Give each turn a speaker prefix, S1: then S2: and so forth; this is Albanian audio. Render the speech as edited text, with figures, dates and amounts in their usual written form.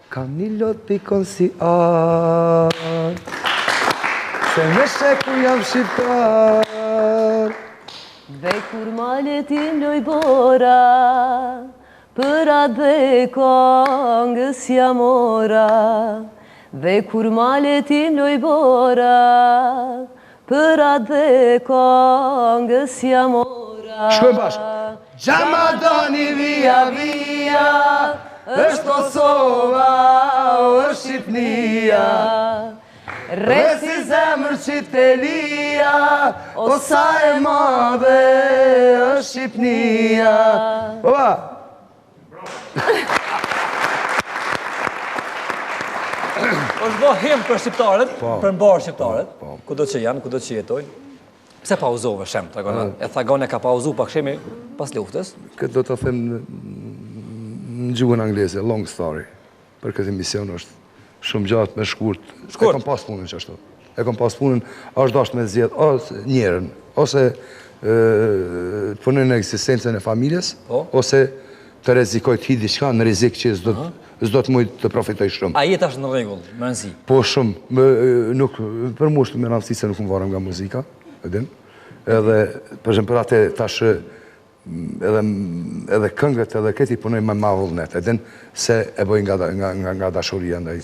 S1: Kam një lot pikon si arë, se me sheku jam shqiptar.
S2: Dhe kur malet i mloj bora, për atë dhe kongës jam ora. Dhe kur malet i mloj bora, për atë dhe kongës jam ora.
S1: Shkojmë bashkë. Gjamadoni via via, është Kosova, është Shqipnia. Resi zemër qitelia, o sa e madhe është Shqipnia. Oba!
S3: është bo hem për shqiptarët, për mbarë shqiptarët, kudo që janë, kudo që jetojnë. Pse pauzove shem, e thagone ka pauzu pak shemi pas luftës?
S1: Këtë do të them në gjuhën angleze, long story. Për këtë emision është shumë gjatë, me shkurt. E kom pas punën që ashtu. E kom pas punën, është dasht me zjedh, ose njerën, ose të punën në eksistencën e familjes, ose të rezikoj të hidi shka në rizik që s'do të mujtë të profitoj shumë.
S3: A jetë është në regull, më nëzi?
S1: Po shumë, për mu është me rafësi se nuk më varëm nga muzika, edhe, për shumë për atë tash edhe këngët edhe këti punoj me ma vullnet, edhe se e boj nga dashuria ndaj